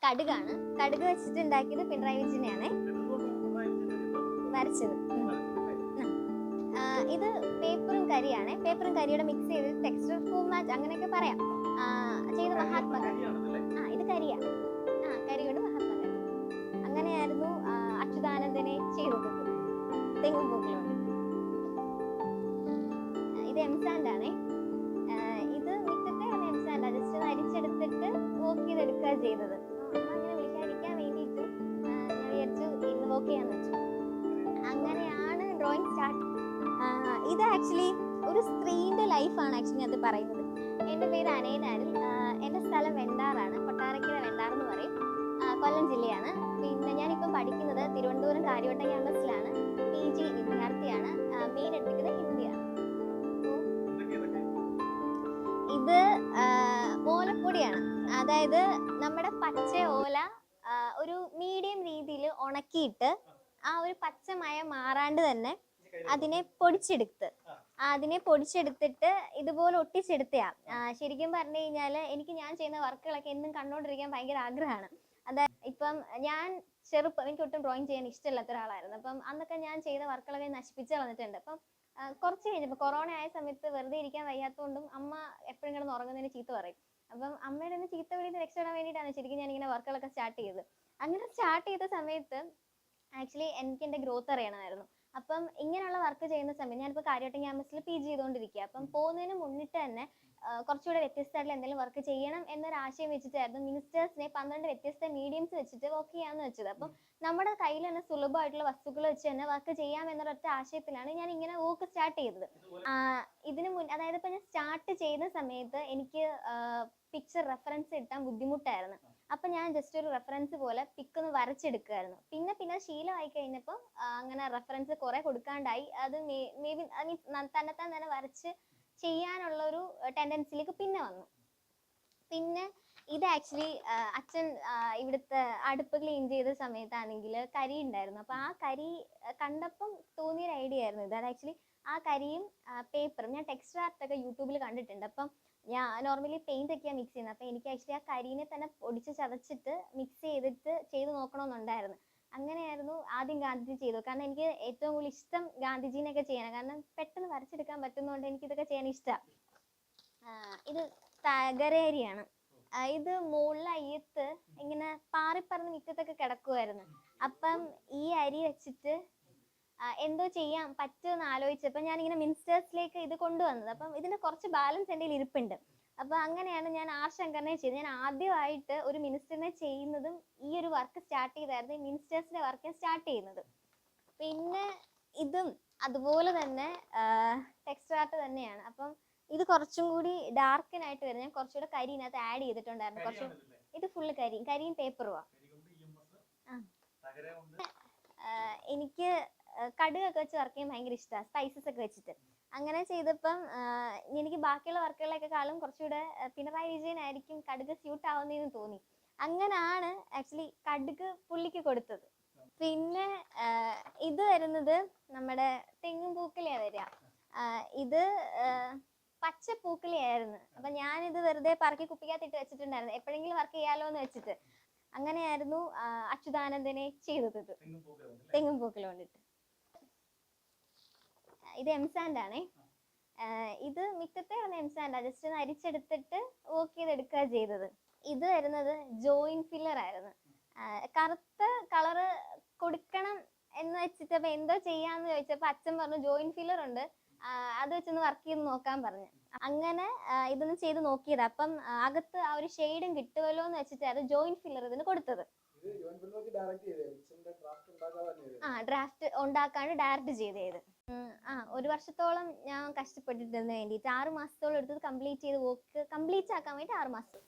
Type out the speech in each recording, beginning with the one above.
കടുകാണ്. കടുക് വെച്ചിട്ട് ഉണ്ടാക്കിയത് പിണറായി വിജയനെയാണ് വരച്ചത്. ഇത് പേപ്പറും കരിയാണ്. പേപ്പറും കരിയുടെ മിക്സ് ചെയ്ത് ടെക്സ്ചർ ഫോം മാച്ച് അങ്ങനെയൊക്കെ പറയാം. ചെയ്ത് മഹാത്മാഗാന്ധി. ഇത് കരിയാണ്. കരിയോട് മഹാത്മാഗാന്ധി. അങ്ങനെയായിരുന്നു അച്യുതാനന്ദനെ ചെയ്തത്. തെങ്ങും പൂക്കളുണ്ട്. ഇത് എംസാൻഡ് ആണേ. ഇത് മിക്കത്തെ എംസാൻഡ് ജസ്റ്റ് അരിച്ചെടുത്തിട്ട് വോക്ക് ചെയ്തെടുക്കുക ചെയ്തത്. അമ്മ അങ്ങനെ വിളിക്കാതിരിക്കാൻ വേണ്ടിയിട്ട് ഞാൻ വിചാരിച്ചു ഇന്ന് വോക്ക് ചെയ്യാന്ന് വെച്ചു. അങ്ങനെയാണ് ഡ്രോയിങ് സ്റ്റാർട്ട്. ഇത് ആക്ച്വലി ഒരു സ്ത്രീന്റെ ലൈഫാണ് ആക്ച്വലി അത് പറയുന്നത്. എൻ്റെ പേര് അനയനാരിൽ. എൻ്റെ സ്ഥലം വെണ്ടാറാണ്. കൊട്ടാരക്കര വെണ്ടാർ എന്ന് പറയും. കൊല്ലം ജില്ലയാണ്. പിന്നെ ഞാനിപ്പം പഠിക്കുന്നത് തിരുവനന്തപുരം കാര്യവട്ടം ക്യാമ്പസിലാണ്. PG വിദ്യാർത്ഥിയാണ്. മെയിൻ എടുക്കുന്നത് ഹിന്ദിയാണ്. ഇത് ഓലപ്പൊടിയാണ്. അതായത് നമ്മുടെ പച്ച ഓല ഒരു മീഡിയം രീതിയിൽ ഉണക്കിയിട്ട് ആ ഒരു പച്ചമയം മാറാണ്ട് തന്നെ അതിനെ പൊടിച്ചെടുത്തിട്ട് ഇതുപോലെ ഒട്ടിച്ചെടുത്തയാ. ശരിക്കും പറഞ്ഞു കഴിഞ്ഞാൽ ഞാൻ ചെയ്യുന്ന വർക്കുകളൊക്കെ എന്നും കണ്ടുകൊണ്ടിരിക്കാൻ ഭയങ്കര ആഗ്രഹമാണ്. അതായത് ഇപ്പം ഞാൻ എനിക്ക് ഒട്ടും ഡ്രോയിങ് ചെയ്യാൻ ഇഷ്ടമില്ലാത്ത ഒരാളായിരുന്നു. അപ്പം അന്നൊക്കെ ഞാൻ ചെയ്ത വർക്കുകളൊക്കെ നശിപ്പിച്ച് കളഞ്ഞിട്ടുണ്ട്. അപ്പം കുറച്ച് കഴിഞ്ഞപ്പോൾ കൊറോണ ആയ സമയത്ത് വെറുതെ ഇരിക്കാൻ വയ്യാത്തതുകൊണ്ടും അമ്മ എപ്പോഴും കിടന്ന് ഉറങ്ങുന്നതിന് ചീത്ത പറയും. അപ്പം അമ്മയുടെ ഒന്ന് ചീത്ത വിളിന്ന് രക്ഷപ്പെടാൻ വേണ്ടിയിട്ടാണ് ശരിക്കും ഞാനിങ്ങനെ വർക്കുകളൊക്കെ സ്റ്റാർട്ട് ചെയ്തത്. അങ്ങനെ സ്റ്റാർട്ട് ചെയ്ത സമയത്ത് ആക്ച്വലി എനിക്ക് എൻ്റെ ഗ്രോത്ത് അറിയണമായിരുന്നു. അപ്പം ഇങ്ങനെയുള്ള വർക്ക് ചെയ്യുന്ന സമയത്ത് ഞാനിപ്പോൾ കാര്യവട്ടം ക്യാമ്പസിൽ PG ചെയ്തുകൊണ്ടിരിക്കുക. അപ്പം പോകുന്നതിന് മുന്നിട്ട് തന്നെ കുറച്ചുകൂടെ വ്യത്യസ്തമായിട്ടുള്ള എന്തെങ്കിലും വർക്ക് ചെയ്യണം എന്നൊരു ആശയം വെച്ചിട്ടായിരുന്നു മിനിസ്റ്റേഴ്സിനെ 12 വ്യത്യസ്ത മീഡിയംസ് വെച്ചിട്ട് വർക്ക് ചെയ്യാമെന്ന് വെച്ചത്. അപ്പം നമ്മുടെ കയ്യിൽ തന്നെ സുലഭമായിട്ടുള്ള വസ്തുക്കൾ വെച്ച് തന്നെ വർക്ക് ചെയ്യാം എന്നൊരൊറ്റ ആശയത്തിലാണ് ഞാൻ ഇങ്ങനെ വർക്ക് സ്റ്റാർട്ട് ചെയ്തത്. അതായത് ഇപ്പം ഞാൻ സ്റ്റാർട്ട് ചെയ്യുന്ന സമയത്ത് എനിക്ക് പിക്ചർ റെഫറൻസ് കിട്ടാൻ ബുദ്ധിമുട്ടായിരുന്നു. അപ്പം ഞാൻ ജസ്റ്റ് ഒരു റെഫറൻസ് പോലെ പിക്കൊന്ന് വരച്ചെടുക്കുമായിരുന്നു. പിന്നെ ശീലമായി കഴിഞ്ഞപ്പോൾ അങ്ങനെ റെഫറൻസ് കുറെ കൊടുക്കാണ്ടായി. അത് തന്നെത്താൻ തന്നെ വരച്ച് ചെയ്യാനുള്ള ഒരു ടെൻഡൻസിലേക്ക് പിന്നെ വന്നു. പിന്നെ ഇത് ആക്ച്വലി അച്ഛൻ ഇവിടുത്തെ അടുപ്പ് ക്ലീൻ ചെയ്ത സമയത്താണെങ്കിൽ കരി ഉണ്ടായിരുന്നു. അപ്പോൾ ആ കരി കണ്ടപ്പം തോന്നിയൊരു ഐഡിയ ആയിരുന്നു ഇത്. അത് ആക്ച്വലി ആ കരിയും പേപ്പറും ഞാൻ ടെക്സ്റ്റ് ആർട്ടൊക്കെ യൂട്യൂബിൽ കണ്ടിട്ടുണ്ട്. അപ്പം ഞാൻ നോർമലി പെയിന്റ് ഒക്കെയാണ് മിക്സ് ചെയ്യുന്നത്. അപ്പം എനിക്ക് ആക്ച്വലി ആ കരിനെ തന്നെ പൊടിച്ച് ചതച്ചിട്ട് മിക്സ് ചെയ്ത് നോക്കണമെന്നുണ്ടായിരുന്നു. അങ്ങനെയായിരുന്നു ആദ്യം ഗാന്ധിജി ചെയ്തു. കാരണം എനിക്ക് ഏറ്റവും കൂടുതൽ ഇഷ്ടം ഗാന്ധിജീനെയൊക്കെ ചെയ്യാനാണ്. കാരണം പെട്ടെന്ന് വരച്ചെടുക്കാൻ പറ്റുന്നതുകൊണ്ട് എനിക്ക് ഇതൊക്കെ ചെയ്യാൻ ഇഷ്ടമാണ്. ഇത് തകരേരിയാണ്. ഇത് മുകളിൽ അയ്യത്ത് ഇങ്ങനെ പാറിപ്പറന്ന് മിറ്റത്തൊക്കെ കിടക്കുമായിരുന്നു. അപ്പം ഈ അരി വെച്ചിട്ട് എന്തോ ചെയ്യാൻ പറ്റുമെന്ന് ആലോചിച്ചപ്പോൾ ഞാനിങ്ങനെ മിനിസ്റ്റേഴ്സിലേക്ക് ഇത് കൊണ്ടുവന്നത്. അപ്പം ഇതിന് കുറച്ച് ബാലൻസ് എൻ്റെ കയ്യിൽ ഇരിപ്പുണ്ട്. അപ്പോൾ അങ്ങനെയാണ് ഞാൻ ആർ ശങ്കറിനെ ചെയ്തത്. ഞാൻ ആദ്യമായിട്ട് ഒരു മിനിസ്റ്ററിനെ ചെയ്യുന്നതും ഈ ഒരു വർക്ക് സ്റ്റാർട്ട് ചെയ്തായിരുന്നു. മിനിസ്റ്റേഴ്സിന്റെ വർക്ക് സ്റ്റാർട്ട് ചെയ്യുന്നത്. പിന്നെ ഇതും അതുപോലെ തന്നെ ടെക്സ്റ്റ് ആർട്ട് തന്നെയാണ്. അപ്പം ഇത് കുറച്ചും കൂടി ഡാർക്കനായിട്ട് വരുന്നത്. ഞാൻ കുറച്ചുകൂടെ കരി ഇതിനകത്ത് ആഡ് ചെയ്തിട്ടുണ്ടായിരുന്നു. ഇത് ഫുള്ള് കരിയും പേപ്പറുമാണ്. എനിക്ക് കടുകൊക്കെ വെച്ച് വർക്ക് ചെയ്യാൻ ഭയങ്കര ഇഷ്ടമാണ്. സ്പൈസസ് ഒക്കെ വെച്ചിട്ട് അങ്ങനെ ചെയ്തപ്പം എനിക്ക് ബാക്കിയുള്ള വർക്കുകളെക്കാളും കുറച്ചുകൂടെ പിണറായി വിജയൻ ആയിരിക്കും കടുക് സ്യൂട്ട് ആവുന്നതെന്ന് തോന്നി. അങ്ങനാണ് ആക്ച്വലി കടുക് പുള്ളിക്ക് കൊടുത്തത്. പിന്നെ ഇത് വരുന്നത് നമ്മുടെ തെങ്ങും പൂക്കളിയാണ് വരിക. ഇത് പച്ചപ്പൂക്കളിയായിരുന്നു. അപ്പം ഞാനിത് വെറുതെ പറക്കി കുപ്പിക്കകത്തിട്ട് വെച്ചിട്ടുണ്ടായിരുന്നു, എപ്പോഴെങ്കിലും വർക്ക് ചെയ്യാലോ എന്ന് വെച്ചിട്ട്. അങ്ങനെയായിരുന്നു അച്യുതാനന്ദനെ ചെയ്തത്. തെങ്ങും പൂക്കൾ കൊണ്ടിട്ട്. ഇത് എംസാൻഡ് ആണേ. ഇത് മിക്കത്തെ എംസാൻഡാ. ജസ്റ്റ് ഒന്ന് അരിച്ചെടുത്തിട്ട് വോക്ക് ചെയ്തെടുക്കുക ചെയ്തത്. ഇത് വരുന്നത് ജോയിന്റ് ഫില്ലർ ആയിരുന്നു. കറുത്ത കളറ് കൊടുക്കണം എന്ന് വെച്ചിട്ട് അപ്പൊ എന്തോ ചെയ്യാന്ന് ചോദിച്ചപ്പോ അച്ഛൻ പറഞ്ഞു ജോയിന്റ് ഫില്ലർ ഉണ്ട്, അത് വെച്ചൊന്ന് വർക്ക് ചെയ്ത് നോക്കാൻ പറഞ്ഞു. അങ്ങനെ ഇതൊന്ന് ചെയ്ത് നോക്കിയത്. അപ്പം അകത്ത് ആ ഒരു ഷെയ്ഡും കിട്ടുമല്ലോ എന്ന് വെച്ചിട്ടായിരുന്നു ജോയിന്റ് ഫില്ലർ ഇതിന് കൊടുത്തത്. ഡ്രാഫ്റ്റ് ഉണ്ടാക്കാണ്ട് ഡയറക്റ്റ് ചെയ്തത്. ഒരു വർഷത്തോളം ഞാൻ കഷ്ടപ്പെട്ടിട്ടതിന് വേണ്ടിയിട്ട് 6 മാസത്തോളം എടുത്തത് കംപ്ലീറ്റ് ചെയ്ത് വർക്ക് കംപ്ലീറ്റ് ആക്കാൻ വേണ്ടി 6 മാസം.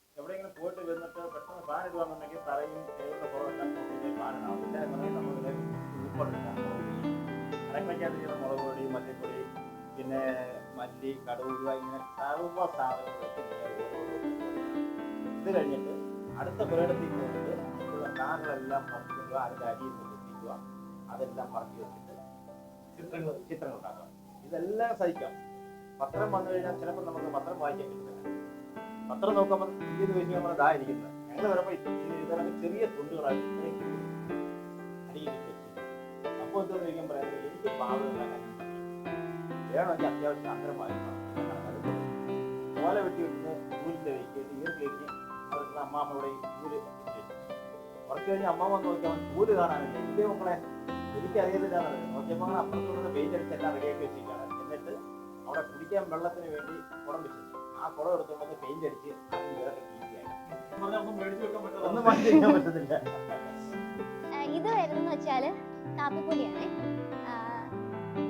മുളകുപൊടി, മല്ലിപ്പൊടി, പിന്നെ മല്ലി, കടുക്, ഇങ്ങനെ സർവ്വ സാധനങ്ങൾ ഇത് കഴിഞ്ഞിട്ട് അടുത്ത പുരയിടത്തിൽ പോയിട്ട് കാറുകളെല്ലാം പറിക്കുക, അതിൻ്റെ അരിയിൽ എത്തിക്കുക, അതെല്ലാം പറക്കി വെച്ചിട്ട് ചിത്രങ്ങൾ ഉണ്ടാക്കുക. ഇതെല്ലാം സഹിക്കാം. പത്രം വന്നു കഴിഞ്ഞാൽ ചിലപ്പോൾ നമുക്ക് പത്രം വായിക്കാൻ കിട്ടുന്നില്ല. പത്രം നോക്കുമ്പോൾ ഇത് വെച്ച് നമ്മൾ ഇതായിരിക്കുന്നത്. ഞങ്ങൾ വരുമ്പോൾ ഇത്തരം ചെറിയ തുണ്ടുകളായിട്ട് ഇത്രയും അടിയിലേക്ക് വെച്ചു. അപ്പോൾ എന്തോ ചോദിക്കാൻ പറയുന്നത് എനിക്ക് പാവങ്ങളുണ്ടാക്കാൻ വേണമെങ്കിൽ അത്യാവശ്യം അന്തരം വായിക്കണം. ഓല വെട്ടി വെക്കുന്ന നൂലിൻ്റെ വെക്കിയിട്ട് ഈർക്കിലേക്ക് അവർക്ക് അമ്മാമ്മയുടെ നൂല് കുറച്ച് കഴിഞ്ഞ് അമ്മാമ്മ നോക്കിയാൽ നൂല് കാണാനില്ല. ഇല്ലേ മക്കളെ എനിക്കറിയത്തില്ല നോക്കിയപ്പോൾ അപ്പുറത്തുള്ള പെയിന്റ് അടിച്ച് എല്ലാം റെഡിയാക്കി വെച്ചിരിക്കുകയാണ്. എന്നിട്ട് അവിടെ കുടിക്കാൻ വെള്ളത്തിന് വേണ്ടി കുടം വെച്ചു. ആ കുടം എടുത്തുകൊണ്ട് പെയിന്റ് അടിച്ച് അത് വേറെ രീതിയായി ഒന്നും മാറ്റി വയ്ക്കാൻ പറ്റത്തില്ല. ഇത് വരുന്നെന്ന് വെച്ചാല് കാപ്പിപ്പൊടിയാണ്.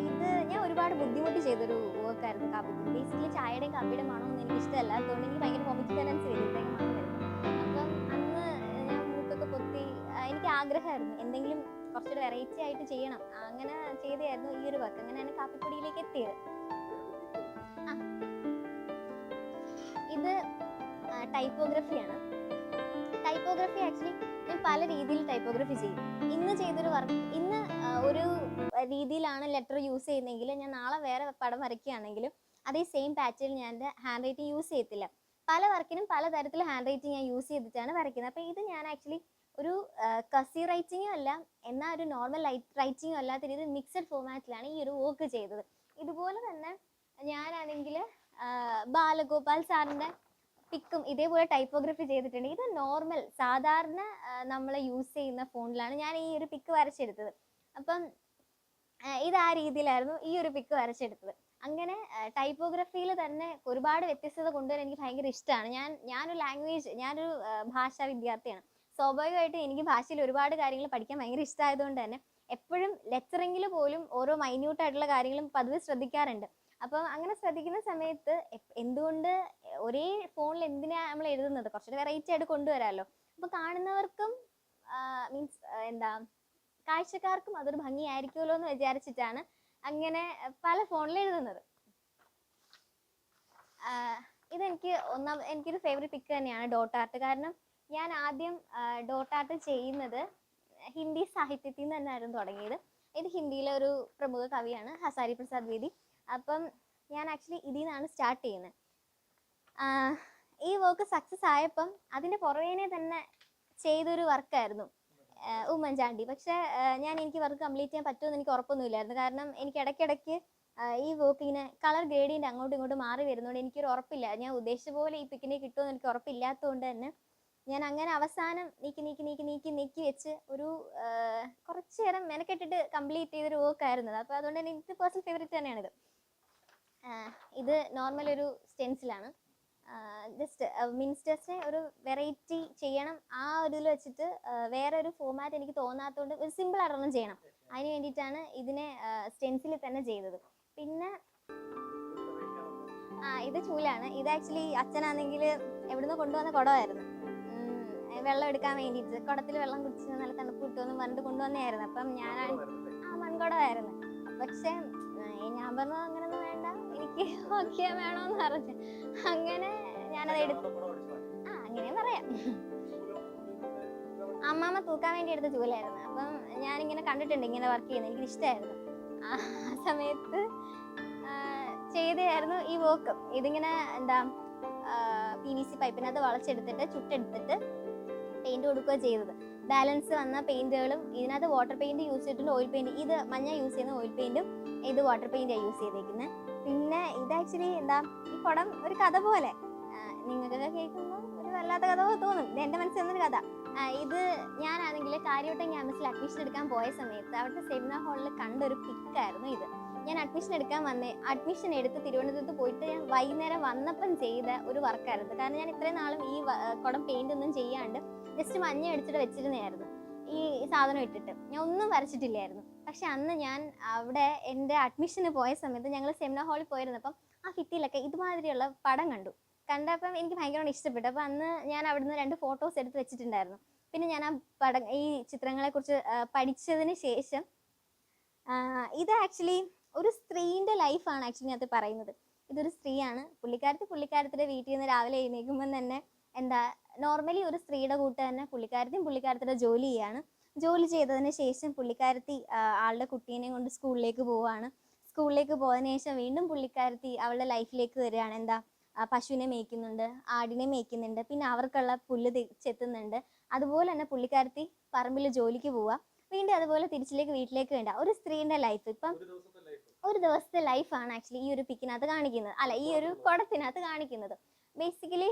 ഇത് ഞാൻ ഒരുപാട് ബുദ്ധിമുട്ടി ചെയ്തൊരു വർക്കായിരുന്നു കാപ്പിപ്പൊടി. ബേസിക്കലി ചായയുടെയും കാപ്പിയുടെയും മണമൊന്നും എനിക്ക് ഇഷ്ടമല്ല. അതുകൊണ്ട് എനിക്ക് ഭയങ്കര വോമിറ്റിംഗ് ടെൻഡൻസി വരും ഇത്രയും മണം വരുന്നത്. അപ്പം അന്ന് ഞാൻ മൂക്കൊക്കെ പൊത്തി എനിക്ക് ആഗ്രഹമായിരുന്നു എന്തെങ്കിലും കുറച്ചൊരു വെറൈറ്റി ആയിട്ട് ചെയ്യണം. അങ്ങനെ ചെയ്തായിരുന്നു ഈ ഒരു വർക്ക്. അങ്ങനെയാണ് കാപ്പിപ്പൊടിയിലേക്ക് എത്തിയത്. ഇത് ടൈപ്പോഗ്രഫിയാണ്. ടൈപ്പോഗ്രഫി ആക്ച്വലി ഞാൻ പല രീതിയിൽ ടൈപ്പോഗ്രഫി ചെയ്യും. ഇന്ന് ചെയ്തൊരു വർക്ക്, ഇന്ന് ഒരു രീതിയിലാണ് ലെറ്റർ യൂസ് ചെയ്യുന്നതെങ്കിൽ ഞാൻ നാളെ വേറെ പടം വരയ്ക്കുകയാണെങ്കിലും അതേ സെയിം പാറ്റേൺ ഞാൻ എൻ്റെ ഹാൻഡ് റൈറ്റിംഗ് യൂസ് ചെയ്യത്തില്ല. പല വർക്കിനും പല തരത്തിൽ ഹാൻഡ് റൈറ്റിംഗ് ഞാൻ യൂസ് ചെയ്തിട്ടാണ് വരയ്ക്കുന്നത്. അപ്പോൾ ഇത് ഞാൻ ആക്ച്വലി ഒരു കസി റൈറ്റിങ്ങും അല്ല എന്നാൽ ഒരു നോർമൽ റൈറ്റിങ്ങും അല്ലാത്ത രീതിയിൽ മിക്സഡ് ഫോമാറ്റിലാണ് ഈ ഒരു വർക്ക് ചെയ്തത്. ഇതുപോലെ തന്നെ ഞാനാണെങ്കിൽ ബാലഗോപാൽ സാറിൻ്റെ പിക്കും ഇതേപോലെ ടൈപ്പോഗ്രഫി ചെയ്തിട്ടുണ്ട്. ഇത് നോർമൽ സാധാരണ നമ്മൾ യൂസ് ചെയ്യുന്ന ഫോണിലാണ് ഞാൻ ഈ ഒരു പിക്ക് വരച്ചെടുത്തത്. അപ്പം ഇത് ആ രീതിയിലായിരുന്നു ഈ ഒരു പിക്ക് വരച്ചെടുത്തത്. അങ്ങനെ ടൈപ്പോഗ്രഫിയിൽ തന്നെ ഒരുപാട് വ്യത്യസ്തത കൊണ്ടുവരാൻ എനിക്ക് ഭയങ്കര ഇഷ്ടമാണ്. ഞാനൊരു ഭാഷാ വിദ്യാർത്ഥിയാണ്. സ്വാഭാവികമായിട്ടും എനിക്ക് ഭാഷയിൽ ഒരുപാട് കാര്യങ്ങൾ പഠിക്കാൻ ഭയങ്കര ഇഷ്ടമായതുകൊണ്ട് തന്നെ എപ്പോഴും ലെക്ചറിങ്ങിൽ പോലും ഓരോ മൈന്യൂട്ടായിട്ടുള്ള കാര്യങ്ങളും പതിവ് ശ്രദ്ധിക്കാറുണ്ട്. അപ്പം അങ്ങനെ ശ്രദ്ധിക്കുന്ന സമയത്ത് എന്തുകൊണ്ട് ഒരേ ഫോണിൽ എന്തിനാണ് നമ്മൾ എഴുതുന്നത്, കുറച്ചൊരു വെറൈറ്റി ആയിട്ട് കൊണ്ടുവരാമല്ലോ. അപ്പോൾ കാണുന്നവർക്കും മീൻസ് കാഴ്ചക്കാർക്കും അതൊരു ഭംഗിയായിരിക്കുമല്ലോ എന്ന് വിചാരിച്ചിട്ടാണ് അങ്ങനെ പല ഫോണിൽ എഴുതുന്നത്. എനിക്കൊരു ഫേവറേറ്റ് പിക്ക് തന്നെയാണ് ഡോട്ട് ആർട്ട്. കാരണം ഞാൻ ആദ്യം ഡോട്ട് ആർട്ട് ചെയ്യുന്നത് ഹിന്ദി സാഹിത്യത്തിൽ നിന്ന് തന്നെയായിരുന്നു തുടങ്ങിയത്. ഇത് ഹിന്ദിയിലെ ഒരു പ്രമുഖ കവിയാണ് ഹസാരി പ്രസാദ് ദ്വിവേദി. അപ്പം ഞാൻ ആക്ച്വലി ഇതിൽ നിന്നാണ് സ്റ്റാർട്ട് ചെയ്യുന്നത്. ഈ വർക്ക് സക്സസ് ആയപ്പം അതിൻ്റെ പുറകെ തന്നെ ചെയ്തൊരു വർക്കായിരുന്നു ഉമ്മൻചാണ്ടി. പക്ഷേ എനിക്ക് വർക്ക് കംപ്ലീറ്റ് ചെയ്യാൻ പറ്റുമെന്ന് എനിക്ക് ഉറപ്പൊന്നുമില്ലായിരുന്നു. കാരണം എനിക്ക് ഇടയ്ക്കിടയ്ക്ക് ഈ വർക്ക് ഇങ്ങനെ കളർ ഗ്രേഡിയൻ്റ് അങ്ങോട്ടും ഇങ്ങോട്ടും മാറി വരുന്നതുകൊണ്ട് എനിക്കൊരു ഉറപ്പില്ല. ഞാൻ ഉദ്ദേശിച്ച പോലെ ഈ പിക്കിനെ കിട്ടുമെന്ന് എനിക്ക് ഉറപ്പില്ലാത്തതുകൊണ്ട് തന്നെ ഞാൻ അങ്ങനെ അവസാനം നീക്കി വെച്ച് ഒരു കുറച്ച് നേരം മെനക്കെട്ടിട്ട് കംപ്ലീറ്റ് ചെയ്തൊരു വർക്കായിരുന്നു. അപ്പോൾ അതുകൊണ്ട് തന്നെ എനിക്ക് പേഴ്സണൽ ഫേവറേറ്റ് തന്നെയാണിത്. ഇത് നോർമൽ ഒരു സ്റ്റെൻസിലാണ്. ജസ്റ്റ് ഒരു വെറൈറ്റി ചെയ്യണം ആ ഒരു ഇതിൽ വെച്ചിട്ട് വേറെ ഒരു ഫോമാറ്റ് എനിക്ക് തോന്നാത്തതുകൊണ്ട് ഒരു സിമ്പിൾ ആയിട്ടൊന്നും ചെയ്യണം. അതിന് വേണ്ടിയിട്ടാണ് ഇതിനെ സ്റ്റെൻസിൽ തന്നെ ചെയ്തത്. പിന്നെ ഇത് ചൂലാണ്. ഇത് ആക്ച്വലി അച്ഛനാണെങ്കിൽ എവിടുന്ന് കൊണ്ടുവന്ന കുടമായിരുന്നു. വെള്ളം എടുക്കാൻ വേണ്ടിയിട്ട് കുടത്തിൽ വെള്ളം കുടിച്ച് നല്ല തണുപ്പ് കിട്ടുമെന്ന് പറഞ്ഞിട്ട് കൊണ്ടുവന്നതായിരുന്നു. അപ്പം മൺകുടമായിരുന്നു. പക്ഷെ ഞാൻ പറഞ്ഞു അങ്ങനൊന്നും വേണ്ട, എനിക്ക് ഓക്കെ വേണോന്ന് പറഞ്ഞു. അങ്ങനെ ഞാനത് എടുത്തു. അങ്ങനെ പറയാം. അമ്മാമ്മ തൂക്കാൻ വേണ്ടി എടുത്ത ചൂലായിരുന്നു. അപ്പം ഞാനിങ്ങനെ കണ്ടിട്ടുണ്ട് ഇങ്ങനെ വർക്ക് ചെയ്യുന്നത്, എനിക്ക് ഇഷ്ടമായിരുന്നു. ആ സമയത്ത് ചെയ്തായിരുന്നു ഈ വർക്ക്. ഇതിങ്ങനെ PVC പൈപ്പിനകത്ത് വളച്ചെടുത്തിട്ട് ചുട്ടെടുത്തിട്ട് പെയിന്റ് കൊടുക്കുക ചെയ്തത്. ബാലൻസ് വന്ന പെയിന്റുകളും ഇതിനകത്ത് വാട്ടർ പെയിന്റ് യൂസ് ചെയ്തിട്ടുണ്ട്, ഓയിൽ പെയിന്റ്. ഇത് മഞ്ഞ യൂസ് ചെയ്യുന്ന ഓയിൽ പെയിന്റും ഇത് വാട്ടർ പെയിന്റാണ് യൂസ് ചെയ്തേക്കുന്നത്. പിന്നെ ഇത് ആക്ച്വലി ഈ പടം ഒരു കഥ പോലെ നിങ്ങൾക്കൊക്കെ കേൾക്കുമ്പോൾ ഒരു വല്ലാത്ത കഥ പോലെ തോന്നും. ഇത് എൻ്റെ മനസ്സിൽ വന്നൊരു കഥ. ഇത് ഞാനാണെങ്കിൽ കാര്യവട്ടം ക്യാമ്പസിൽ അഡ്മിഷൻ എടുക്കാൻ പോയ സമയത്ത് അവിടുത്തെ സെമിനാർ ഹാളിൽ കണ്ടൊരു പിക്കായിരുന്നു ഇത്. ഞാൻ അഡ്മിഷൻ എടുത്ത് തിരുവനന്തപുരത്ത് പോയിട്ട് ഞാൻ വൈകുന്നേരം വന്നപ്പം ചെയ്ത ഒരു വർക്കായിരുന്നു. കാരണം ഞാൻ ഇത്രയും നാളും ഈ കുടം പെയിന്റ് ഒന്നും ചെയ്യാണ്ട് ജസ്റ്റ് മഞ്ഞ അടിച്ചിട്ട് വെച്ചിരുന്നതായിരുന്നു ഈ സാധനം ഇട്ടിട്ട്. ഞാൻ ഒന്നും വരച്ചിട്ടില്ലായിരുന്നു. പക്ഷെ അന്ന് ഞാൻ അവിടെ എൻ്റെ അഡ്മിഷന് പോയ സമയത്ത് ഞങ്ങൾ സെമിനാർ ഹാളിൽ പോയിരുന്നപ്പം ആ ഭിത്തിയിലൊക്കെ ഇതുമാതിരിയുള്ള പടം കണ്ടപ്പം എനിക്ക് ഭയങ്കര ഇഷ്ടപ്പെട്ടു. അപ്പം അന്ന് ഞാൻ അവിടുന്ന് 2 ഫോട്ടോസ് എടുത്ത് വെച്ചിട്ടുണ്ടായിരുന്നു. പിന്നെ ഞാൻ ഈ ചിത്രങ്ങളെക്കുറിച്ച് പഠിച്ചതിന് ശേഷം ഇത് ആക്ച്വലി ഒരു സ്ത്രീൻ്റെ ലൈഫാണ് ആക്ച്വലി അത് പറയുന്നത്. ഇതൊരു സ്ത്രീയാണ്. പുള്ളിക്കാരത്തിയുടെ വീട്ടിൽ നിന്ന് രാവിലെ എഴുന്നേൽക്കുമ്പം തന്നെ നോർമലി ഒരു സ്ത്രീയുടെ കൂട്ട് തന്നെ പുള്ളിക്കാരത്തിയുടെ ജോലി ചെയ്യാണ്. ജോലി ചെയ്തതിന് ശേഷം പുള്ളിക്കാരത്തി ആളുടെ കുട്ടീനെ കൊണ്ട് സ്കൂളിലേക്ക് പോവുകയാണ്. സ്കൂളിലേക്ക് പോയതിനു ശേഷം വീണ്ടും പുള്ളിക്കാരത്തി അവളുടെ ലൈഫിലേക്ക് വരികയാണ്. പശുവിനെ മേയ്ക്കുന്നുണ്ട്, ആടിനെ മേയ്ക്കുന്നുണ്ട്, പിന്നെ അവർക്കുള്ള പുല്ല് ചെത്തുന്നുണ്ട്. അതുപോലെ തന്നെ പുള്ളിക്കാരത്തി പറമ്പിൽ ജോലിക്ക് പോവുക, വീണ്ടും അതുപോലെ തിരിച്ചിലേക്ക് വീട്ടിലേക്ക് വേണ്ട ഒരു സ്ത്രീയുടെ ലൈഫ്. ഇപ്പം ഒരു ദിവസത്തെ ലൈഫാണ് ആക്ച്വലി ഈ ഒരു പിക്കിനകത്ത് കാണിക്കുന്നത്, അല്ല ഈ ഒരു കുടത്തിനകത്ത് കാണിക്കുന്നത്. ബേസിക്കലി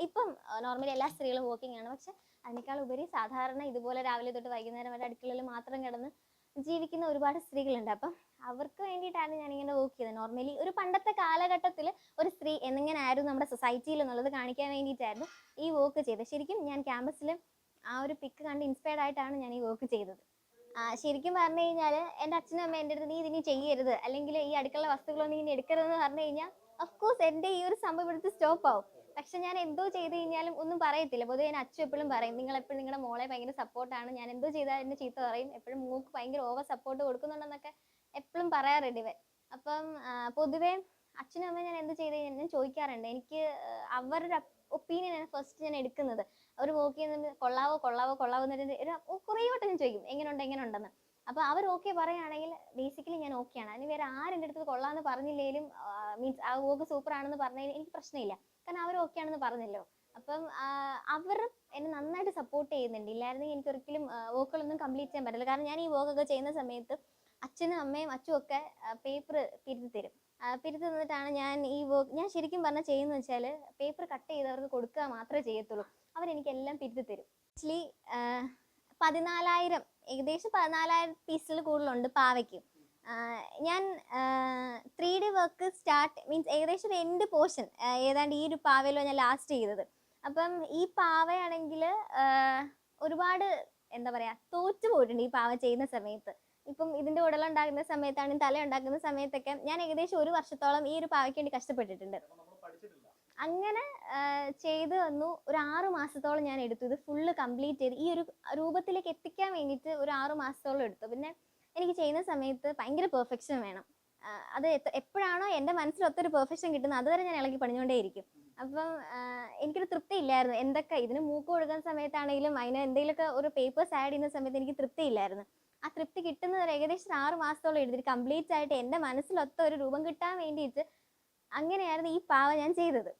ഇപ്പം നോർമലി എല്ലാ സ്ത്രീകളും വർക്കിംഗ് ആണ്, പക്ഷെ അതിനേക്കാൾ ഉപരി സാധാരണ ഇതുപോലെ രാവിലെ തൊട്ട് വൈകുന്നേരം വരെ അടുക്കളയിൽ മാത്രം കിടന്ന് ജീവിക്കുന്ന ഒരുപാട് സ്ത്രീകളുണ്ട്. അപ്പം അവർക്ക് വേണ്ടിയിട്ടാണ് ഞാനിങ്ങനെ വർക്ക് ചെയ്തത്. നോർമലി ഒരു പണ്ടത്തെ കാലഘട്ടത്തിൽ ഒരു സ്ത്രീ എങ്ങനെ ആയിരുന്നു നമ്മുടെ സൊസൈറ്റിയിൽ എന്നുള്ളത് കാണിക്കാൻ വേണ്ടിയിട്ടായിരുന്നു ഈ വർക്ക് ചെയ്തത്. ശരിക്കും ഞാൻ ക്യാമ്പസിൽ ആ ഒരു പിക്ക് കണ്ട് ഇൻസ്പയർഡ് ആയിട്ടാണ് ഞാൻ ഈ വർക്ക് ചെയ്തത്. ശരിക്കും പറഞ്ഞു കഴിഞ്ഞാൽ എൻ്റെ അച്ഛനും അമ്മ എൻ്റെ അടുത്ത് നീ ഇതിനി ചെയ്യരുത്, അല്ലെങ്കിൽ ഈ അടുക്കള വസ്തുക്കളൊന്നും ഇനി എടുക്കരുതെന്ന് പറഞ്ഞു കഴിഞ്ഞാൽ അഫ്കോഴ്സ് എൻ്റെ ഈ ഒരു സംഭവം എടുത്ത് സ്റ്റോപ്പ് ആവും. പക്ഷെ ഞാൻ എന്തോ ചെയ്ത് കഴിഞ്ഞാലും ഒന്നും പറയത്തില്ല. പൊതുവെ ഞാൻ അച്ഛൻ എപ്പോഴും പറയും, നിങ്ങൾ എപ്പോഴും നിങ്ങളുടെ മോളെ ഭയങ്കര സപ്പോർട്ടാണ്, ഞാൻ എന്തോ ചെയ്താൽ എന്നെ ചീത്ത പറയും, എപ്പോഴും മൂക്ക് ഭയങ്കര ഓവർ സപ്പോർട്ട് കൊടുക്കുന്നുണ്ടെന്നൊക്കെ എപ്പോഴും പറയാറുണ്ട് ഇവൻ. അപ്പം പൊതുവെ അച്ഛനും അമ്മ ഞാൻ എന്ത് ചെയ്ത് കഴിഞ്ഞാൽ ചോദിക്കാറുണ്ട്. എനിക്ക് അവരുടെ ഒപ്പീനിയനാണ് ഫസ്റ്റ് ഞാൻ എടുക്കുന്നത്. അവർ വർക്ക് ചെയ്യുന്നത് കൊള്ളാവോ കൊള്ളാവോ കൊള്ളാവോ എന്നൊരു കുറേ വട്ടം ഞാൻ ചോദിക്കും എങ്ങനെ ഉണ്ടെന്ന്. അപ്പോൾ അവർ ഓക്കെ പറയുകയാണെങ്കിൽ ബേസിക്കലി ഞാൻ ഓക്കെയാണ്. അതിന് വേറെ ആരെൻ്റെ അടുത്ത് കൊള്ളാമെന്ന് പറഞ്ഞില്ലെങ്കിലും മീൻസ് ആ വർക്ക് സൂപ്പർ ആണെന്ന് പറഞ്ഞാൽ എനിക്ക് പ്രശ്നമില്ല, കാരണം അവർ ഓക്കെ ആണെന്ന് പറഞ്ഞല്ലോ. അപ്പം അവർ എന്നെ നന്നായിട്ട് സപ്പോർട്ട് ചെയ്യുന്നുണ്ട്. ഇല്ലായിരുന്നെങ്കിൽ എനിക്ക് ഒരിക്കലും വർക്കുകളൊന്നും കംപ്ലീറ്റ് ചെയ്യാൻ പറ്റില്ല. കാരണം ഞാൻ ഈ വർക്കൊക്കെ ചെയ്യുന്ന സമയത്ത് അച്ഛനും അമ്മയും അച്ഛനും ഒക്കെ പേപ്പർ തിരുത്തി തരും. തിരുത്തി തന്നിട്ടാണ് ഞാൻ ഈ വർക്ക് ഞാൻ ശരിക്കും പറഞ്ഞാൽ ചെയ്യുന്നത് വെച്ചാൽ പേപ്പർ കട്ട് ചെയ്തവർക്ക് കൊടുക്കുക മാത്രമേ ചെയ്യത്തുള്ളൂ. അവരെനിക്കെല്ലാം തിരുത്തി തരും. ആക്ച്വലി 14,000 ഏകദേശം 14,000 പീസിൽ കൂടുതലുണ്ട് പാവയ്ക്ക്. ഞാൻ 3D വർക്ക് സ്റ്റാർട്ട് മീൻസ് ഏകദേശം ഒരു എൻഡ് പോർഷൻ ഏതാണ്ട് ഈ ഒരു പാവയിലോ ഞാൻ ലാസ്റ്റ് ചെയ്തത്. അപ്പം ഈ പാവയാണെങ്കിൽ ഒരുപാട് എന്താ പറയുക തോറ്റു പോയിട്ടുണ്ട് ഈ പാവ ചെയ്യുന്ന സമയത്ത്. ഇപ്പം ഇതിൻ്റെ ഉടലുണ്ടാക്കുന്ന സമയത്താണെങ്കിൽ തല ഉണ്ടാക്കുന്ന സമയത്തൊക്കെ ഞാൻ ഏകദേശം 1 വർഷത്തോളം ഈ ഒരു പാവയ്ക്ക് വേണ്ടി കഷ്ടപ്പെട്ടിട്ടുണ്ട്. അങ്ങനെ ചെയ്ത് വന്നു. ഒരു 6 മാസത്തോളം ഞാൻ എടുത്തു ഇത് ഫുള്ള് കംപ്ലീറ്റ് ചെയ്ത് ഈ ഒരു രൂപത്തിലേക്ക് എത്തിക്കാൻ വേണ്ടിയിട്ട്. ഒരു 6 മാസത്തോളം എടുത്തു. പിന്നെ എനിക്ക് ചെയ്യുന്ന സമയത്ത് ഭയങ്കര പെർഫെക്ഷൻ വേണം. അത് എപ്പോഴാണോ എൻ്റെ മനസ്സിലൊത്തൊരു പെർഫെക്ഷൻ കിട്ടുന്നത് അതുവരെ ഞാൻ ഇളകി പണിഞ്ഞുകൊണ്ടേയിരിക്കും. അപ്പം എനിക്കൊരു തൃപ്തി ഇല്ലായിരുന്നു. എന്തൊക്കെ ഇതിന് മൂക്ക് കൊടുക്കുന്ന സമയത്താണെങ്കിലും അതിന് എന്തെങ്കിലുമൊക്കെ ഒരു പേപ്പേഴ്സ് ആഡ് ചെയ്യുന്ന സമയത്ത് എനിക്ക് തൃപ്തി ഇല്ലായിരുന്നു. ആ തൃപ്തി കിട്ടുന്നത് ഏകദേശം 6 മാസത്തോളം എടുത്തിട്ട് കംപ്ലീറ്റ് ആയിട്ട് എൻ്റെ മനസ്സിലൊത്ത ഒരു രൂപം കിട്ടാൻ വേണ്ടിയിട്ട് അങ്ങനെയായിരുന്നു ഈ പാവ ഞാൻ ചെയ്തത്.